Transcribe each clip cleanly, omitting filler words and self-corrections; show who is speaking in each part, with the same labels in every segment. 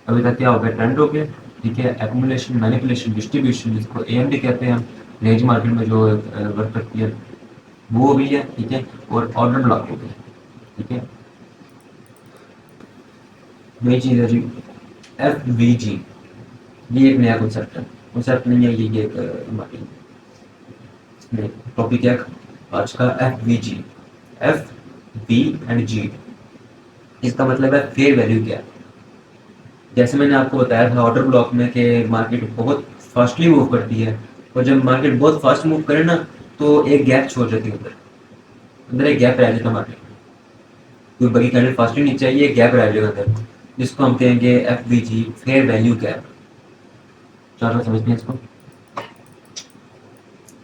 Speaker 1: अभी तक क्या हो गया, ट्रेंड हो गया, ठीक है। एक्यूमुलेशन, मैनिपुलेशन, डिस्ट्रीब्यूशन, जिसको एएमडी कहते हैं हम, रेंज मार्केट में जो वर्क करती है, वो हो गई है, ठीक है। और ऑर्डर ब्लॉक हो गया, ठीक है। वही चीज़ है जी, एफ वी जी, ये एक नया कॉन्सेप्ट है, कॉन्सेप्ट नहीं है ये एक हमारी टॉपिक है आज का, F V G. F V and G, इसका मतलब है फेयर वैल्यू क्या है। जैसे मैंने आपको बताया था ऑर्डर ब्लॉक में कि मार्केट बहुत फास्टली मूव करती है, और जब मार्केट बहुत फास्ट मूव करे ना, तो एक गैप छोड़ जाती है उधर, अंदर एक गैप रह जाता है मार्केट, कोई बड़ी कैंडल फास्टली नीचे आई, एक गैप रह जाएगा अंदर, जिसको हम कहेंगे एफ वी जी, फेयर वैल्यू गैप। चार समझते हैं इसको।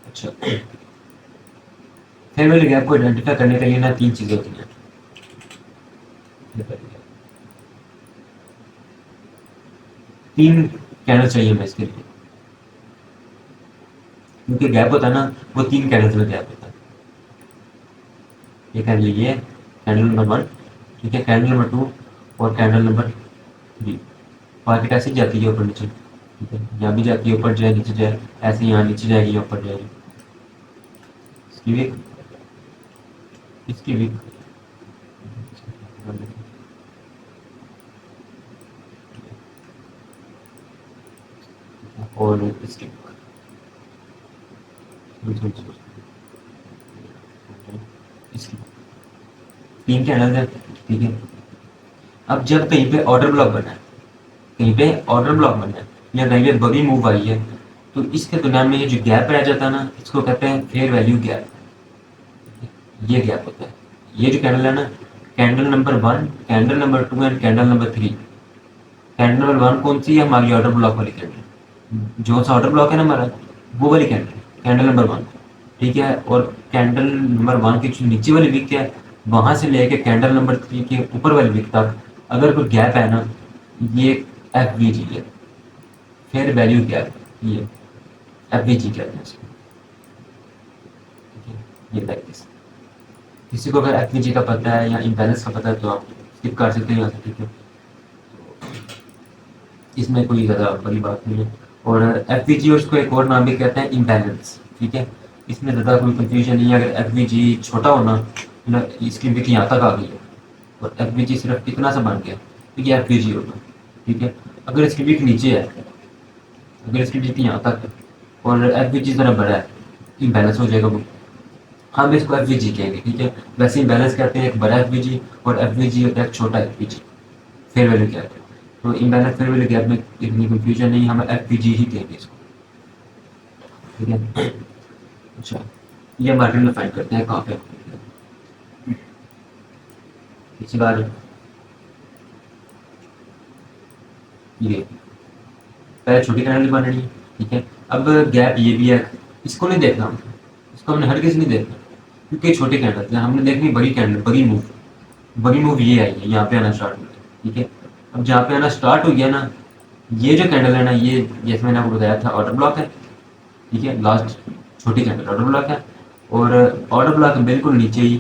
Speaker 1: अच्छा, फेयर वैल्यू गैप को आइडेंटिफाई करने के लिए ना तीन चीजें होती हैं। तीन कैंडल चाहिए हमें इसके लिए, क्योंकि गैप होता है ना, वो तीन कैंडल्स में गैप होता है। ये कैंडल, ये कैंडल नंबर वन, ठीक है, कैंडल नंबर टू, और कैंडल नंबर थ्री। मार्केट ऐसे ही जाती है ऊपर नीचे, ठीक है, यहाँ भी जाती है, ऊपर जाए नीचे जाए, ऐसे यहाँ नीचे जाएगी ऊपर जाएगी। इसकी भी, इसकी भी, और इसकी इसकी तीन कैंडल है, ठीक है। अब जब कहीं पे ऑर्डर ब्लॉक बना है, कहीं पे ऑर्डर ब्लॉक बना है, या कहीं पे बड़ी मूव आई है, तो इसके दरम्यान में ये जो गैप रह जाता है ना, इसको कहते हैं फेयर वैल्यू गैप। ये गैप होता है, ये जो कैंडल है ना, candle number one, candle number two and candle number three. Candle number one कौन सी है, हमारी ऑर्डर ब्लॉक वाली कैंडल, जो सा ऑर्डर ब्लॉक है ना हमारा, वो वाली कैंडल, कैंडल नंबर वन, ठीक है। और कैंडल नंबर वन की जो नीचे वाली विक है, वहां से लेके कैंडल नंबर थ्री के ऊपर वाली विक तक अगर कोई गैप है ना, ये एफ वी जी है, फेयर वैल्यू गैप, ये एफ वी जी कहते हैं इसको, ठीक है। ये प्रैक्टिस, किसी को अगर एफ वी जी का पता है या इम्बैलेंस का पता है तो आप स्किप कर सकते हैं यहाँ से, ठीक है। इसमें कोई ज़्यादा बड़ी बात नहीं है। और एफ वी जी, और उसको एक और नाम भी कहते हैं इम्बैलेंस, ठीक है। इसमें ज़्यादा कोई कंफ्यूजन नहीं है। अगर एफ वी जी छोटा होना ना, इसकी विक यहाँ तक आ गई है, और एफ वी जी सिर्फ इतना सा बन गया, तो ये एफ वी जी होगा, ठीक है। अगर इसकी विक नीचे है, अगर इसकी विक यहाँ तक है और एफ वी जी ज़रा बड़ा है, इम्बैलेंस हो जाएगा वो, हम इसको एफ वी जी कहेंगे, ठीक है। वैसे इम्बैलेंस कहते हैं एक बड़ा एफ वी जी, और एफ वी जी होता है एक छोटा एफ वी जी, फेयर वैल्यू गैप। तो इम्बैलेंस फेयर वैल्यू गैप में इतनी कंफ्यूजन नहीं, हम एफ वी जी ही कहेंगे इसको, ठीक है। अच्छा, ये मार्केट में फाइंड करते हैं कहाँ पे। इसी बार ये पहले छोटी कैंडल बनानी है, ठीक है। अब गैप ये भी है, इसको नहीं देखना हमने, इसको हमने हर किसी नहीं देखना, क्योंकि ये छोटी कैंडल है, हमने देखनी बड़ी कैंडल, बड़ी मूव। बड़ी मूव ये आई है, यहाँ पे आना स्टार्ट हुई है, ठीक है। अब जहाँ पे आना स्टार्ट हो गया ना, ये जो कैंडल है ना, ये जैसे मैंने आपको बताया था ऑर्डर ब्लॉक है, ठीक है। लास्ट छोटी कैंडल ऑर्डर ब्लॉक है, और ऑर्डर ब्लॉक है बिल्कुल नीचे ही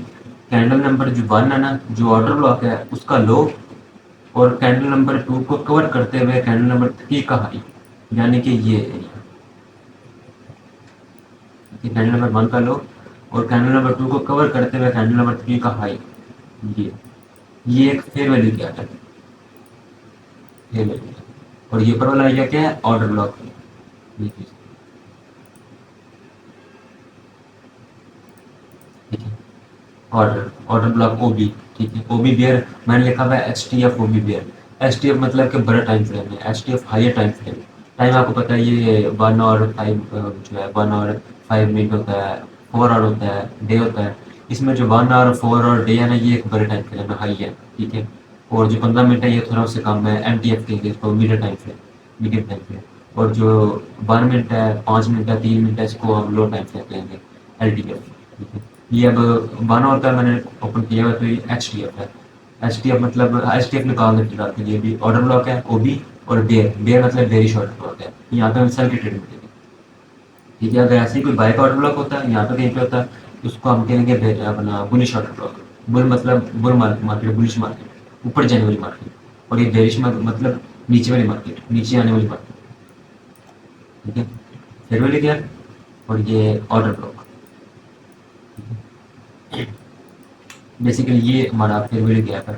Speaker 1: कैंडल नंबर जो वन है ना, जो ऑर्डर ब्लॉक है उसका लो, और कैंडल नंबर टू को कवर करते हुए कैंडल नंबर थ्री का हाई, यानी कि ये एरिया, कैंडल नंबर वन का लो और कैंडल नंबर टू को कवर करते हुए कैंडल नंबर थ्री का हाई, ये एक फेयर वैल्यू क्या है, फेयर वैल्यू। और ये ऊपर वाला एरिया क्या है, ऑर्डर ब्लॉक, ये चीज, ठीक है। Order order block O B, ठीक है। ओ बी बियर मैंने लिखा हुआ है H T F O B bear. H T F मतलब कि बड़ा टाइम फ्रेम है, H T F higher time frame. Time आपको पता है, ये 1 और 5 जो है, 1 और 5 मिनट होता है, 4 आवर होता है, डे होता है। इसमें जो 1 और 4 और डे है ना, ये एक बड़े टाइम फ्रेम है, हाई है, ठीक है। और जो 15 मिनट है ये थोड़ा उससे कम है, एम टी एफ कहेंगे इसको, medium time frame, medium time frame. और जो 1 मिनट है, 5 मिनट है, 3 मिनट है, इसको हम लो टाइम फ्रेम कहेंगे, एल टी एफ, ठीक है। ये अब 1 होता है, मैंने ओपन किया हुआ, तो ये एच टी एफ है। एच टी एफ मतलब एच टी एफ निकालने फिलहाल के लिए भी ऑर्डर ब्लॉक है ओ बी, और बेयर, बेयर मतलब बेरिश ऑर्डर ब्लॉक है, यहाँ पे हम सेल की ट्रेड मिलेगी, ठीक है। अगर ऐसे ही कोई बाय का ऑर्डर ब्लॉक होता है, यहाँ पे कहीं पे होता है, तो उसको हम कहेंगे अपना बुलिश ऑर्डर ब्लॉक। बुल मतलब बुल मार्केट, बुलिश मार्केट, ऊपर जाने वाली मार्केट। और ये बेरिश मतलब नीचे वाली मार्केट, नीचे आने वाली मार्केट, ठीक है। फेयर वैल्यू गैप और ये ऑर्डर ब्लॉक, बेसिकली ये हमारा फेयर वैल्यू गैप है,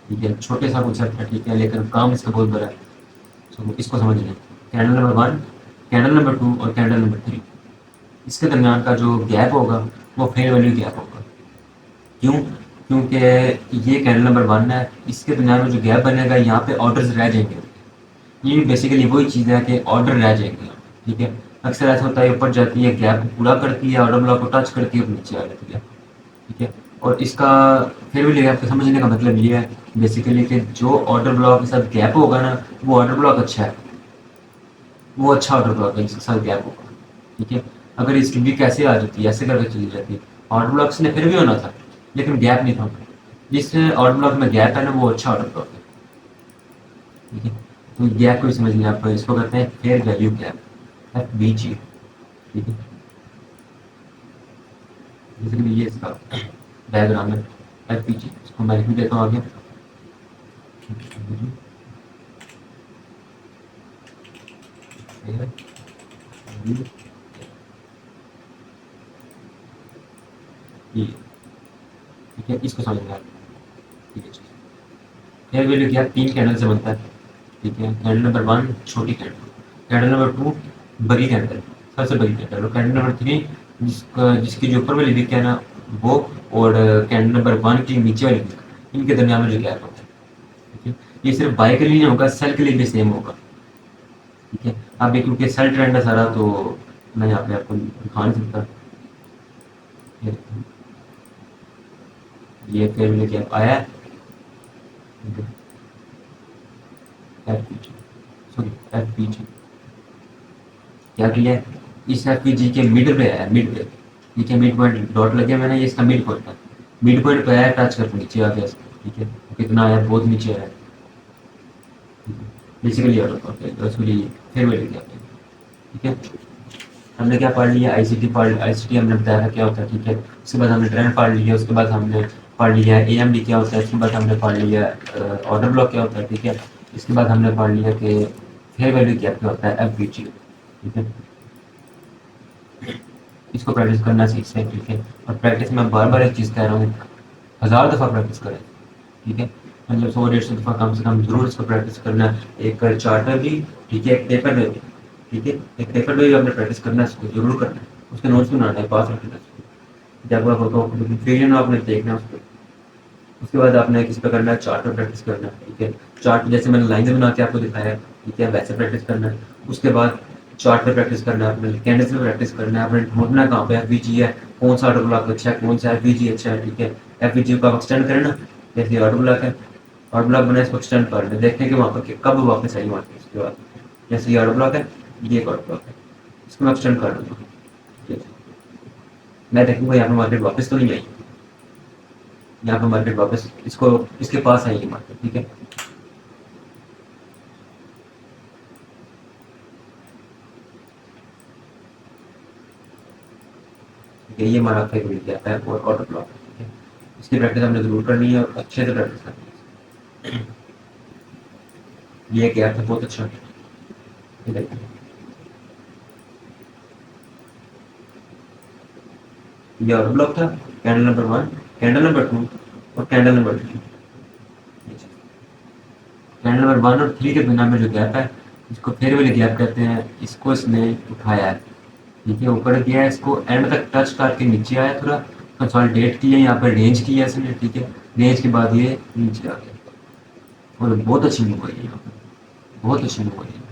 Speaker 1: ठीक है। छोटे सा कुछ है, ठीक है, लेकिन काम इसका बहुत बड़ा है। तो इसको समझ लें, कैंडल नंबर 1, कैंडल नंबर 2 और कैंडल नंबर 3, इसके दरमियान का जो गैप होगा वो फेयर वैल्यू गैप होगा। क्यों? क्योंकि ये कैंडल नंबर 1 है, इसके दरमियान में जो गैप बनेगा यहाँ पे ऑर्डर्स रह जाएंगे। ये बेसिकली वही चीज़ है कि ऑर्डर रह जाएंगे, ठीक है। अक्सर ऐसा होता है, ऊपर जाती है, गैप को पूरा करती है, ऑर्डर ब्लॉक को टच करती है और नीचे आ जाती है, ठीक है। और इसका फेयर वैल्यू गैप को समझने का मतलब ये है बेसिकली कि जो ऑर्डर ब्लॉक के साथ गैप होगा ना, वो ऑर्डर ब्लॉक अच्छा है, वो अच्छा ऑर्डर ब्लॉक है जिसके साथ गैप होगा, ठीक है। अगर इसकी भी कैसे आ जाती है, ऐसे करके चली जाती है, ऑर्डर ब्लॉक से फिर भी होना था लेकिन गैप नहीं था। जिस ऑर्डर ब्लॉक में गैप है ना, वो अच्छा ऑर्डर ब्लॉक है, ठीक है। तो गैप को समझिए आप, इसको कहते हैं fair value gap, F V G, ठीक है। बेसिकली ये इसका डायग्राम है, एफ बी जी। इसको मैं लिख भी देता हूँ आगे, ये, ठीक है। इसको समझना है, ठीक है। फेयर वैल्यू गैप 3 कैंडल से बनता है, ठीक है। कैंडल नंबर 1 छोटी कैंडल, कैंडल नंबर 2 बड़ी कैंडल, सबसे बड़ी कैंडल, और कैंडल नंबर 3 जिसकी जो ऊपर वाली विक है ना वो, और कैंडल नंबर 1 की नीचे वाली विक, इनके दरमियान में जो गैप होता है, ठीक है। ये सिर्फ बाय के लिए नहीं होगा, सेल के लिए भी सेम होगा, ठीक है। अब ये क्योंकि सेल ट्रेंड है सारा, तो मैं यहाँ पे आपको दिखा नहीं सकता। ये फेयर वैल्यू गैप आया है, सॉरी एफ पी जी, क्या किया है, इस एफ पी जी के मिड पे आया, मिड पे, ठीक है। मिड पॉइंट डॉट लगे मैंने, ये इसका मिड पॉइंट है, मिड पॉइंट पे आया, टच करके नीचे आ गया, ठीक है। कितना आया, बहुत नीचे आया, बेसिकली फेयर वैल्यू गैप, ठीक है। हमने क्या पढ़ लिया, आईसीटी पढ़, आईसीटी हमने बताया था क्या होता है, ठीक है। उसके बाद हमने ट्रेंड पढ़ लिया, उसके बाद हमने पढ़ लिया एएमडी क्या होता है, उसके बाद हमने पढ़ लिया ऑर्डर ब्लॉक क्या होता है, ठीक है। इसके बाद हमने पढ़ लिया कि फेयर वैल्यू क्या होता है, एफवीजी, ठीक है। इसको प्रैक्टिस करना सीखते हैं, ठीक है। और प्रैक्टिस में बार बार एक चीज़ कह रहा हूँ, 1000 दफ़ा प्रैक्टिस करें, ठीक है। मतलब 100-150 दफ़ा कम से कम जरूर इसको प्रैक्टिस करना है। एक चार्टर भी, ठीक है, एक पेपर में भी, ठीक है। एक पेपर में भी आपने प्रैक्टिस करना है, इसको जरूर करना है, उसके नोट्स बनाना है, पास रखना है उसको। जब आपको कंफ्यूजन आपने देखना है उसको, उसके बाद आपने किस पे करना है, चार्ट पे प्रैक्टिस करना है, ठीक है। चार्ट जैसे मैंने लाइन बना के आपको दिखाया है, ठीक है, वैसे प्रैक्टिस करना है। उसके बाद चार्ट पे प्रैक्टिस करना है, अपने कैंडल्स में प्रैक्टिस करना है, आपने ढूंढना कहाँ पे एफवीजी है, कौन सा ऑर्डर ब्लॉक अच्छा है, कौन सा एफवीजी अच्छा है, ठीक है। एफवीजी को आप एक्सटेंड करें ना, जैसे ऑर्डर ब्लॉक है, ऑर्डर ब्लॉक बना, इसको एक्सटेंड कर लें, देखने के वहाँ पर कब वापस आई मार्केट। उसके बाद जैसे ये ऑर्डर ब्लॉक है, ये एक ऑर्डर ब्लॉक है, इसको मैं एक्सटेंड कर दूँगा, ठीक है। मैं देखूँगा यहाँ पर मार्केट वापस तो नहीं आई, यहाँ पर मार्केट वापस इसको इसके पास आएगी मार्केट, ठीक है। ये हमारा फेवरेट गैप है और ऑर्डर ब्लॉक है, ठीक है। इसकी प्रैक्टिस हमने जरूर करनी है और अच्छे से प्रैक्टिस करनी है। ये गैप है बहुत अच्छा, ठीक है। ये ऑर्डर ब्लॉक था, कैंडल नंबर 1, कैंडल नंबर 2 और कैंडल नंबर 3। कैंडल नंबर 1 और 3 के बिना में जो गैप है, इसको फेयर वैल्यू गैप कहते हैं। इसको इसने उठाया है, ठीक है, ऊपर किया है, इसको एंड तक टच करके नीचे आया, थोड़ा कंसोलिडेट किया, यहाँ पर रेंज किया इसने, ठीक है। रेंज के बाद ये नीचे आ गया और बहुत अच्छी मूव आई है यहाँ पर, बहुत अच्छी मूव आई है।